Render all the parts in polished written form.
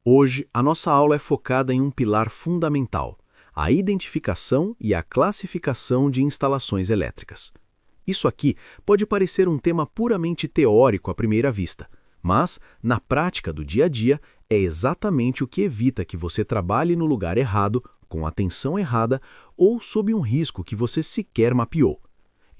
Hoje, a nossa aula é focada em um pilar fundamental: a identificação e a classificação de instalações elétricas. Isso aqui pode parecer um tema puramente teórico à primeira vista, mas, na prática do dia a dia, é exatamente o que evita que você trabalhe no lugar errado, com a atenção errada ou sob um risco que você sequer mapeou.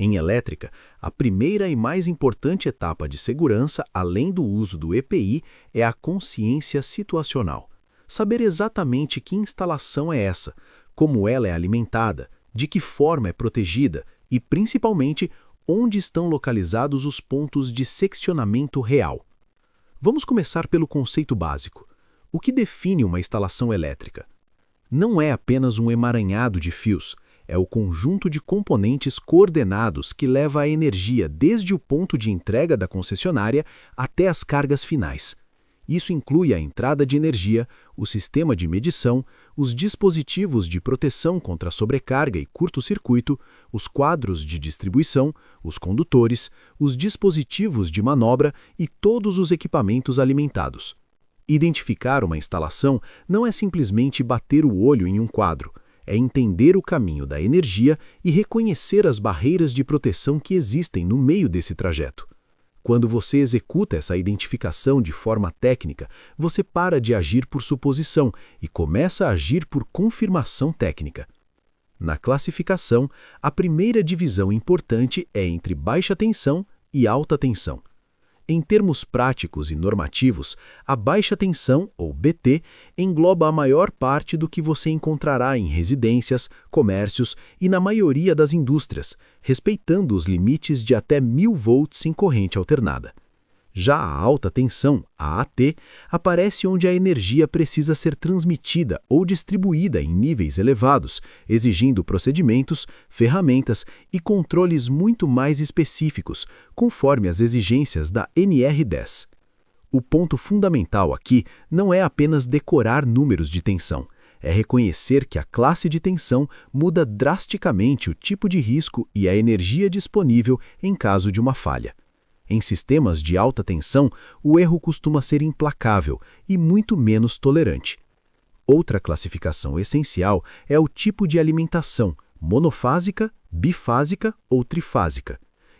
Em elétrica, a primeira e mais importante etapa de segurança, além do uso do EPI, é a consciência situacional. Saber exatamente que instalação é essa, como ela é alimentada, de que forma é protegida e, principalmente, onde estão localizados os pontos de seccionamento real. Vamos começar pelo conceito básico. O que define uma instalação elétrica? Não é apenas um emaranhado de fios, é o conjunto de componentes coordenados que leva a energia desde o ponto de entrega da concessionária até as cargas finais. Isso inclui a entrada de energia, o sistema de medição, os dispositivos de proteção contra sobrecarga e curto-circuito, os quadros de distribuição, os condutores, os dispositivos de manobra e todos os equipamentos alimentados. Identificar uma instalação não é simplesmente bater o olho em um quadro, é entender o caminho da energia e reconhecer as barreiras de proteção que existem no meio desse trajeto. Quando você executa essa identificação de forma técnica, você para de agir por suposição e começa a agir por confirmação técnica. Na classificação, a primeira divisão importante é entre baixa tensão e alta tensão. Em termos práticos e normativos, a baixa tensão, ou BT, engloba a maior parte do que você encontrará em residências, comércios e na maioria das indústrias, respeitando os limites de até 1000 volts em corrente alternada. Já a alta tensão, a AT, aparece onde a energia precisa ser transmitida ou distribuída em níveis elevados, exigindo procedimentos, ferramentas e controles muito mais específicos, conforme as exigências da NR10. O ponto fundamental aqui não é apenas decorar números de tensão, é reconhecer que a classe de tensão muda drasticamente o tipo de risco e a energia disponível em caso de uma falha. Em sistemas de alta tensão, o erro costuma ser implacável e muito menos tolerante. Outra classificação essencial é o tipo de alimentação, monofásica, bifásica ou trifásica.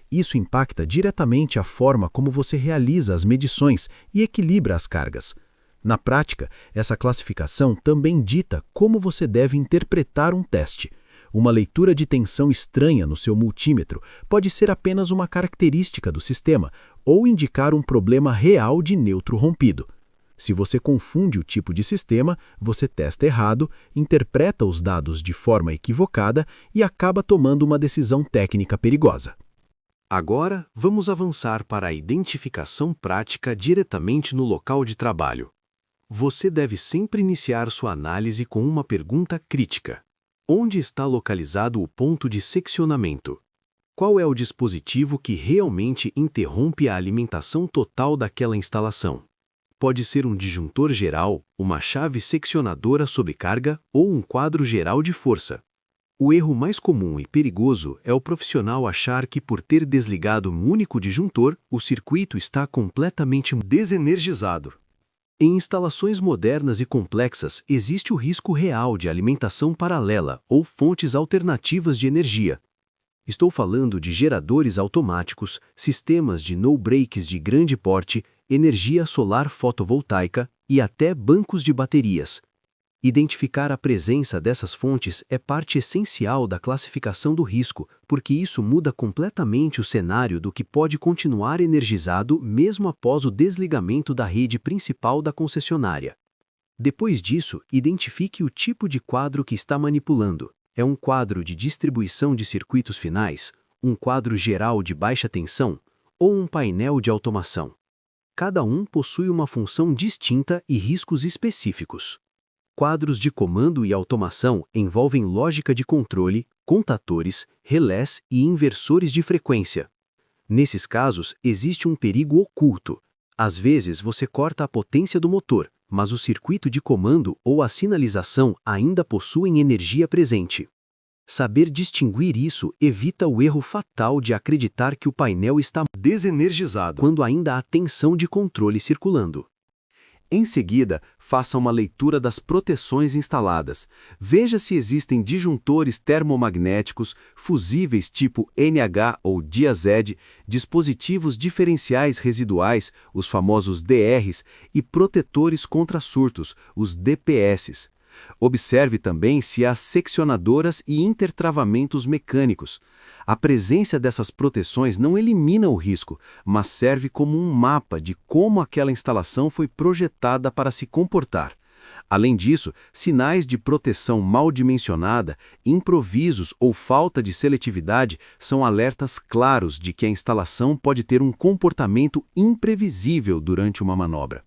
Isso impacta diretamente a forma como você realiza as medições e equilibra as cargas. Na prática, essa classificação também dita como você deve interpretar um teste. Uma leitura de tensão estranha no seu multímetro pode ser apenas uma característica do sistema ou indicar um problema real de neutro rompido. Se você confunde o tipo de sistema, você testa errado, interpreta os dados de forma equivocada e acaba tomando uma decisão técnica perigosa. Agora, vamos avançar para a identificação prática diretamente no local de trabalho. Você deve sempre iniciar sua análise com uma pergunta crítica. Onde está localizado o ponto de seccionamento? Qual é o dispositivo que realmente interrompe a alimentação total daquela instalação? Pode ser um disjuntor geral, uma chave seccionadora sobrecarga ou um quadro geral de força. O erro mais comum e perigoso é o profissional achar que, por ter desligado um único disjuntor, o circuito está completamente desenergizado. Em instalações modernas e complexas, existe o risco real de alimentação paralela ou fontes alternativas de energia. Estou falando de geradores automáticos, sistemas de no-breaks de grande porte, energia solar fotovoltaica e até bancos de baterias. Identificar a presença dessas fontes é parte essencial da classificação do risco, porque isso muda completamente o cenário do que pode continuar energizado mesmo após o desligamento da rede principal da concessionária. Depois disso, identifique o tipo de quadro que está manipulando. É um quadro de distribuição de circuitos finais, um quadro geral de baixa tensão ou um painel de automação. Cada um possui uma função distinta e riscos específicos. Quadros de comando e automação envolvem lógica de controle, contatores, relés e inversores de frequência. Nesses casos, existe um perigo oculto. Às vezes, você corta a potência do motor, mas o circuito de comando ou a sinalização ainda possuem energia presente. Saber distinguir isso evita o erro fatal de acreditar que o painel está desenergizado quando ainda há tensão de controle circulando. Em seguida, faça uma leitura das proteções instaladas. Veja se existem disjuntores termomagnéticos, fusíveis tipo NH ou Dia-Z, dispositivos diferenciais residuais, os famosos DRs, e protetores contra surtos, os DPS. Observe também se há seccionadoras e intertravamentos mecânicos. A presença dessas proteções não elimina o risco, mas serve como um mapa de como aquela instalação foi projetada para se comportar. Além disso, sinais de proteção mal dimensionada, improvisos ou falta de seletividade são alertas claros de que a instalação pode ter um comportamento imprevisível durante uma manobra.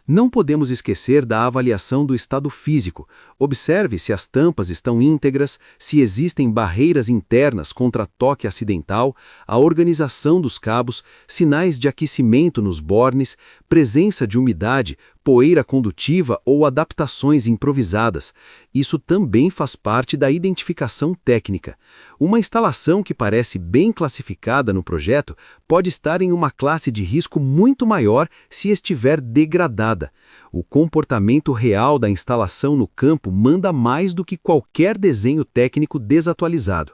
Não podemos esquecer da avaliação do estado físico. Observe se as tampas estão íntegras, se existem barreiras internas contra toque acidental, a organização dos cabos, sinais de aquecimento nos bornes, presença de umidade, poeira condutiva ou adaptações improvisadas. Isso também faz parte da identificação técnica. Uma instalação que parece bem classificada no projeto pode estar em uma classe de risco muito maior se estiver degradada. O comportamento real da instalação no campo manda mais do que qualquer desenho técnico desatualizado.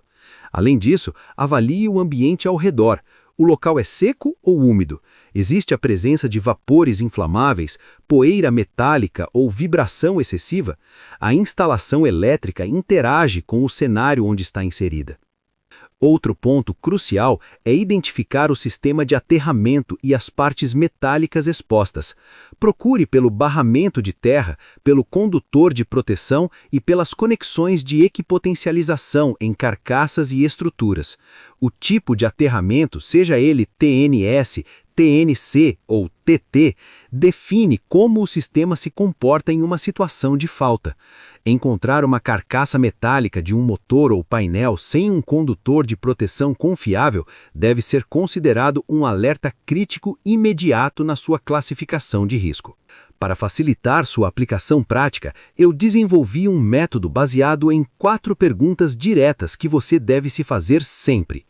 Além disso, avalie o ambiente ao redor. O local é seco ou úmido? Existe a presença de vapores inflamáveis, poeira metálica ou vibração excessiva? A instalação elétrica interage com o cenário onde está inserida. Outro ponto crucial é identificar o sistema de aterramento e as partes metálicas expostas. Procure pelo barramento de terra, pelo condutor de proteção e pelas conexões de equipotencialização em carcaças e estruturas. O tipo de aterramento, seja ele TNS, TNC ou TT, define como o sistema se comporta em uma situação de falta. Encontrar uma carcaça metálica de um motor ou painel sem um condutor de proteção confiável deve ser considerado um alerta crítico imediato na sua classificação de risco. Para facilitar sua aplicação prática, eu desenvolvi um método baseado em 4 perguntas diretas que você deve se fazer sempre.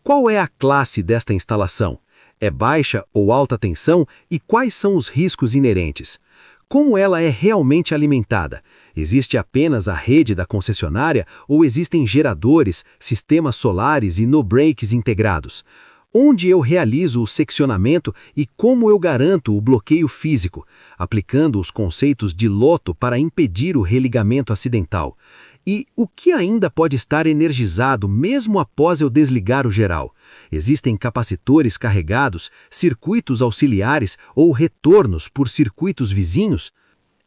Qual é a classe desta instalação? É baixa ou alta tensão e quais são os riscos inerentes? Como ela é realmente alimentada? Existe apenas a rede da concessionária ou existem geradores, sistemas solares e no-breaks integrados? Onde eu realizo o seccionamento e como eu garanto o bloqueio físico, aplicando os conceitos de Loto para impedir o religamento acidental? E o que ainda pode estar energizado mesmo após eu desligar o geral? Existem capacitores carregados, circuitos auxiliares ou retornos por circuitos vizinhos?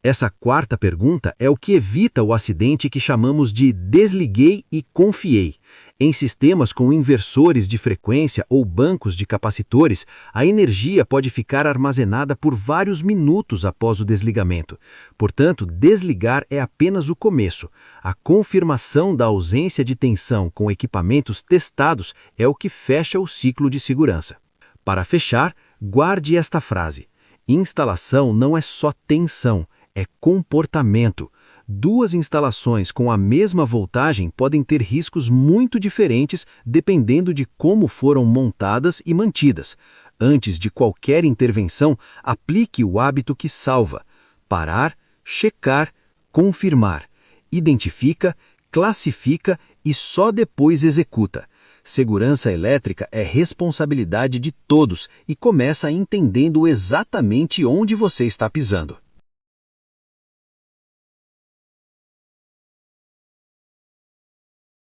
Essa 4ª pergunta é o que evita o acidente que chamamos de desliguei e confiei. Em sistemas com inversores de frequência ou bancos de capacitores, a energia pode ficar armazenada por vários minutos após o desligamento. Portanto, desligar é apenas o começo. A confirmação da ausência de tensão com equipamentos testados é o que fecha o ciclo de segurança. Para fechar, guarde esta frase: instalação não é só tensão, é comportamento. 2 instalações com a mesma voltagem podem ter riscos muito diferentes dependendo de como foram montadas e mantidas. Antes de qualquer intervenção, aplique o hábito que salva: parar, checar, confirmar. Identifica, classifica e só depois executa. Segurança elétrica é responsabilidade de todos e começa entendendo exatamente onde você está pisando.